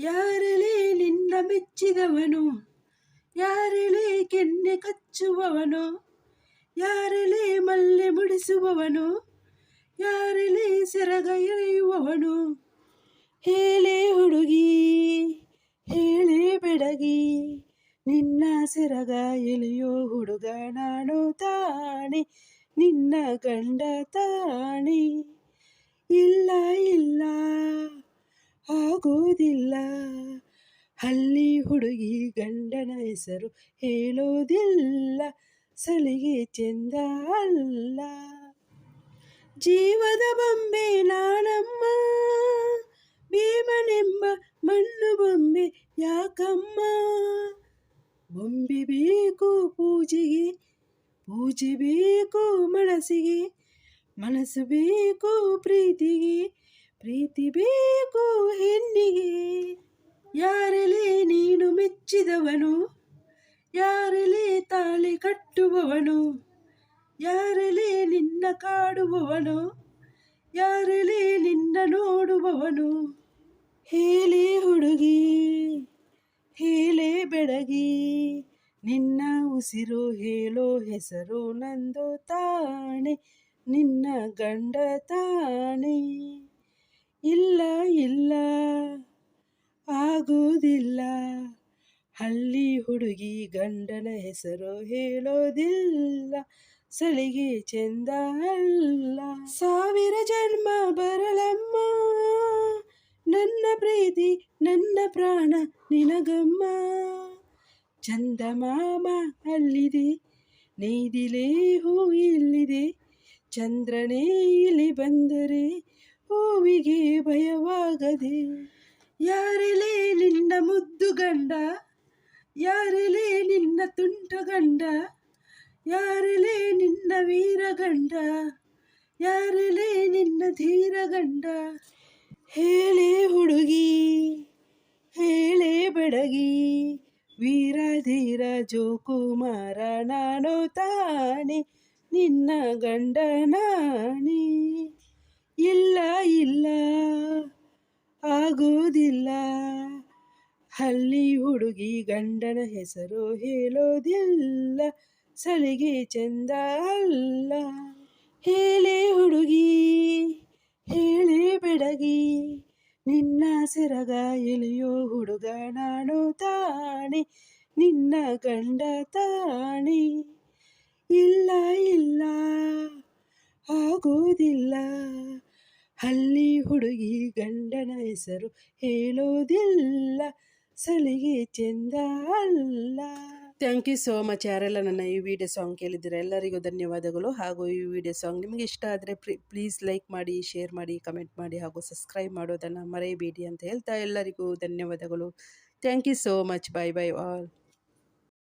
ಯಾರಲೇ ನಿನ್ನ ಮೆಚ್ಚಿದವನು, ಯಾರಲೇ ಕೆನ್ನೆ ಕಚ್ಚುವವನು, ಯಾರಲೇ ಮಲ್ಲೆ ಮುಡಿಸುವವನು, ಯಾರಲೇ ಸೆರಗ ಎಳೆಯುವವನು. ಹೇಳೆ ಹುಡುಗಿ ಹೇಳೆ ಬೆಡಗಿ, ನಿನ್ನ ಸೆರಗ ಎಳೆಯೋ ಹುಡುಗ ನಾನು ತಾನೆ, ನಿನ್ನ ಗಂಡ ತಾನೆ. ಇಲ್ಲ ಇಲ್ಲ ಆಗೋದಿಲ್ಲ, ಹಳ್ಳಿ ಹುಡುಗಿ ಗಂಡನ ಹೆಸರು ಹೇಳೋದಿಲ್ಲ, ಸಲಿಗೆ ಚೆಂದ ಅಲ್ಲ. ಜೀವದ ಬೊಂಬೆ ನಾನಮ್ಮ, ಭೀಮನೆಂಬ ಮಣ್ಣು ಬೊಂಬೆ ಯಾಕಮ್ಮ. ಬೊಂಬೆ ಬೇಕು ಪೂಜೆಗೆ, ಪೂಜೆ ಬೇಕು ಮನಸ್ಸಿಗೆ, ಮನಸ್ಸು ಬೇಕು ಪ್ರೀತಿಗೆ, ಪ್ರೀತಿ ಬೇಕು ಹೆಣ್ಣಿಗೆ. ಯಾರಲೇ ನೀನು ಮೆಚ್ಚಿದವನು, ಯಾರಲೇ ತಾಳಿ ಕಟ್ಟುವವನು, ಯಾರಲೇ ನಿನ್ನ ಕಾಡುವವನು, ಯಾರಲೇ ನಿನ್ನ ನೋಡುವವನು. ಹೇಳೆ ಹುಡುಗಿ ಹೇಳೆ ಬೆಡಗಿ, ನಿನ್ನ ಉಸಿರು ಹೇಳೋ ಹೆಸರು ನಂದು ತಾನೆ, ನಿನ್ನ ಗಂಡ ತಾನೆ. ಇಲ್ಲ ಇಲ್ಲ ಆಗೋದಿಲ್ಲ, ಹಳ್ಳಿ ಹುಡುಗಿ ಗಂಡನ ಹೆಸರು ಹೇಳೋದಿಲ್ಲ, ಸಲಿಗೆ ಚೆಂದ ಅಲ್ಲ. ಸಾವಿರ ಜನ್ಮ ಬರಲಮ್ಮ, ನನ್ನ ಪ್ರೀತಿ ನನ್ನ ಪ್ರಾಣ ನಿನಗಮ್ಮ. ಚಂದಮಾಮ ಅಲ್ಲಿದೆ, ನೇದಿಲೆ ಹೂ ಇಲ್ಲಿದೆ, ಚಂದ್ರನೇ ಇಲ್ಲಿ ಬಂದರೆ ಹೂವಿಗೆ ಭಯವಾಗದೆ. ಯಾರಲೇ ನಿನ್ನ ಮುದ್ದು ಗಂಡ, ಯಾರಲೇ ನಿನ್ನ ತುಂಟ ಗಂಡ, ಯಾರಲೇ ನಿನ್ನ ವೀರ ಗಂಡ, ಯಾರಲೇ ನಿನ್ನ ಧೀರ ಗಂಡ. ಹೇಳೆ ಹುಡುಗಿ ಹೇಳೆ ಬೆಡಗಿ, ವೀರ ಧೀರ ಜೋಕುಮಾರ ನಾನು ತಾನೆ, ನಿನ್ನ ಗಂಡ ನಾನೇ. ಇಲ್ಲ ಇಲ್ಲ ಆಗೋದಿಲ್ಲ, ಹಳ್ಳಿ ಹುಡುಗಿ ಗಂಡನ ಹೆಸರು ಹೇಳೋದಿಲ್ಲ, ಸಲಿಗೆ ಚೆಂದ ಅಲ್ಲ. ಹೇಳೆ ಹುಡುಗಿ ಹೇಳೆ ಬೆಡಗಿ, ನಿನ್ನ ಸೆರಗ ಎಳೆಯೋ ಹುಡುಗ ನಾನು ತಾನೆ, ನಿನ್ನ ಗಂಡ ತಾನೆ. ಇಲ್ಲ ಇಲ್ಲ ಆಗೋದಿಲ್ಲ, ಹಳ್ಳಿ ಹುಡುಗಿ ಗಂಡನ ಹೆಸರು ಹೇಳೋದಿಲ್ಲ, ಸಲಿಗೆ ಚೆಂದ ಅಲ್ಲ. Thank you so much. ಯಾರೆಲ್ಲ ನನ್ನ ಈ ವಿಡಿಯೋ ಸಾಂಗ್ ಕೇಳಿದ್ದೀರ ಎಲ್ಲರಿಗೂ ಧನ್ಯವಾದಗಳು. ಹಾಗೂ ಈ ವಿಡಿಯೋ ಸಾಂಗ್ ನಿಮಗೆ ಇಷ್ಟ ಆದರೆ ಪ್ಲೀಸ್ ಲೈಕ್ ಮಾಡಿ, ಶೇರ್ ಮಾಡಿ, ಕಮೆಂಟ್ ಮಾಡಿ ಹಾಗೂ ಸಬ್ಸ್ಕ್ರೈಬ್ ಮಾಡೋದನ್ನು ಮರೆಯಬೇಡಿ ಅಂತ ಹೇಳ್ತಾ ಎಲ್ಲರಿಗೂ ಧನ್ಯವಾದಗಳು. Thank you so much. Bye bye all.